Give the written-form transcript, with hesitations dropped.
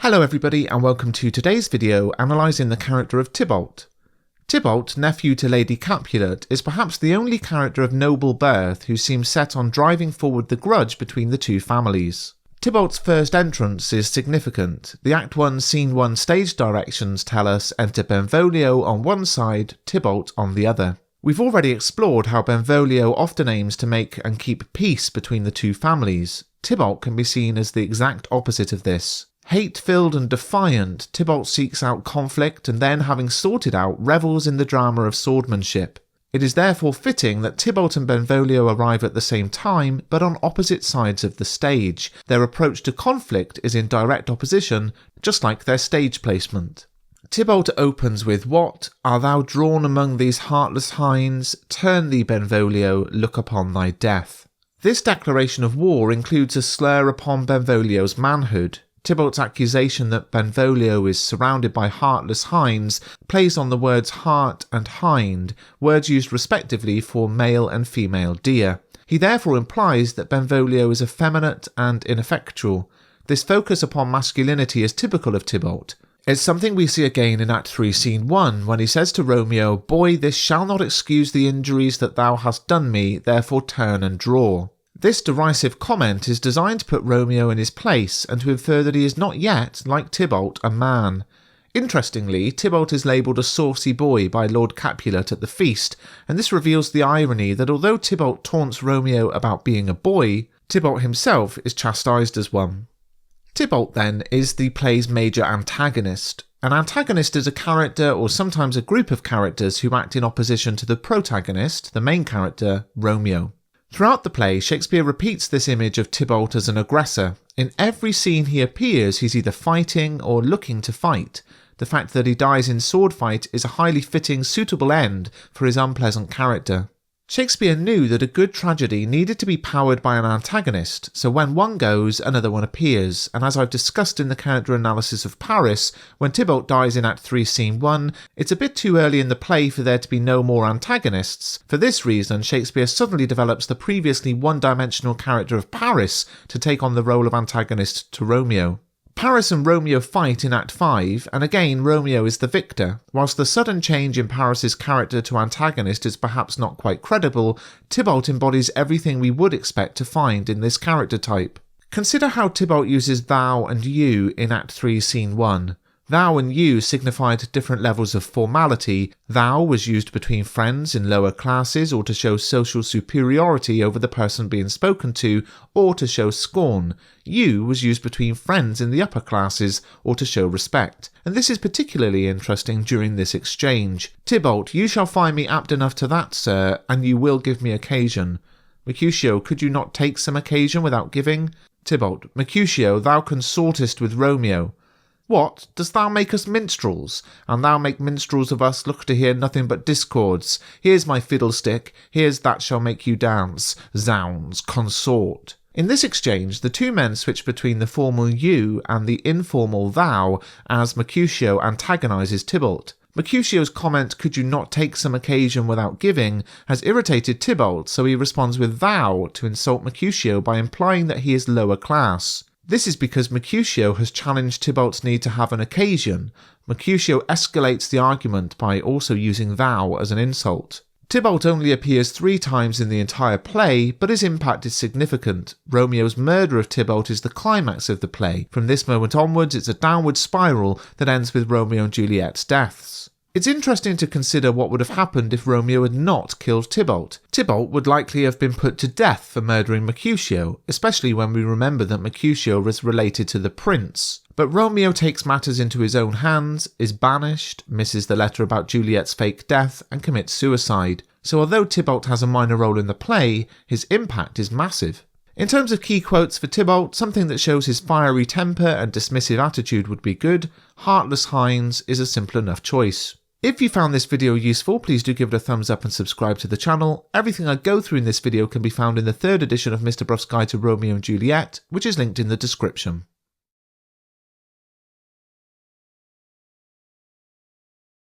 Hello everybody and welcome to today's video analysing the character of Tybalt. Tybalt, nephew to Lady Capulet, is perhaps the only character of noble birth who seems set on driving forward the grudge between the two families. Tybalt's first entrance is significant. The Act 1 Scene 1 stage directions tell us enter Benvolio on one side, Tybalt on the other. We've already explored how Benvolio often aims to make and keep peace between the two families. Tybalt can be seen as the exact opposite of this. Hate-filled and defiant, Tybalt seeks out conflict and then, having sorted out, revels in the drama of swordsmanship. It is therefore fitting that Tybalt and Benvolio arrive at the same time, but on opposite sides of the stage. Their approach to conflict is in direct opposition, just like their stage placement. Tybalt opens with, "What? Art thou drawn among these heartless hinds? Turn thee, Benvolio, look upon thy death." This declaration of war includes a slur upon Benvolio's manhood. Tybalt's accusation that Benvolio is surrounded by heartless hinds plays on the words heart and hind, words used respectively for male and female deer. He therefore implies that Benvolio is effeminate and ineffectual. This focus upon masculinity is typical of Tybalt. It's something we see again in Act 3 Scene 1 when he says to Romeo, "Boy, this shall not excuse the injuries that thou hast done me, therefore turn and draw." This derisive comment is designed to put Romeo in his place and to infer that he is not yet, like Tybalt, a man. Interestingly, Tybalt is labelled a saucy boy by Lord Capulet at the feast, and this reveals the irony that although Tybalt taunts Romeo about being a boy, Tybalt himself is chastised as one. Tybalt, then, is the play's major antagonist. An antagonist is a character or sometimes a group of characters who act in opposition to the protagonist, the main character, Romeo. Throughout the play, Shakespeare repeats this image of Tybalt as an aggressor. In every scene he appears, he's either fighting or looking to fight. The fact that he dies in sword fight is a highly fitting, suitable end for his unpleasant character. Shakespeare knew that a good tragedy needed to be powered by an antagonist, so when one goes, another one appears, and as I've discussed in the character analysis of Paris, when Tybalt dies in Act 3 Scene 1, it's a bit too early in the play for there to be no more antagonists. For this reason, Shakespeare suddenly develops the previously one-dimensional character of Paris to take on the role of antagonist to Romeo. Paris and Romeo fight in Act 5, and again Romeo is the victor. Whilst the sudden change in Paris's character to antagonist is perhaps not quite credible, Tybalt embodies everything we would expect to find in this character type. Consider how Tybalt uses thou and you in Act 3 Scene 1. Thou and you signified different levels of formality. Thou was used between friends in lower classes or to show social superiority over the person being spoken to or to show scorn. You was used between friends in the upper classes or to show respect. And this is particularly interesting during this exchange. Tybalt, you shall find me apt enough to that, sir, and you will give me occasion. Mercutio, could you not take some occasion without giving? Tybalt, Mercutio, thou consortest with Romeo. What, dost thou make us minstrels? And thou make minstrels of us look to hear nothing but discords. Here's my fiddlestick, here's that shall make you dance. Zounds, consort. In this exchange, the two men switch between the formal you and the informal thou as Mercutio antagonises Tybalt. Mercutio's comment, "Could you not take some occasion without giving?" has irritated Tybalt, so he responds with thou to insult Mercutio by implying that he is lower class. This is because Mercutio has challenged Tybalt's need to have an occasion. Mercutio escalates the argument by also using thou as an insult. Tybalt only appears 3 times in the entire play, but his impact is significant. Romeo's murder of Tybalt is the climax of the play. From this moment onwards, it's a downward spiral that ends with Romeo and Juliet's deaths. It's interesting to consider what would have happened if Romeo had not killed Tybalt. Tybalt would likely have been put to death for murdering Mercutio, especially when we remember that Mercutio was related to the prince. But Romeo takes matters into his own hands, is banished, misses the letter about Juliet's fake death, and commits suicide. So although Tybalt has a minor role in the play, his impact is massive. In terms of key quotes for Tybalt, something that shows his fiery temper and dismissive attitude would be good. Heartless hinds is a simple enough choice. If you found this video useful, please do give it a thumbs up and subscribe to the channel. Everything I go through in this video can be found in the 3rd edition of Mr. Bruff's Guide to Romeo and Juliet, which is linked in the description.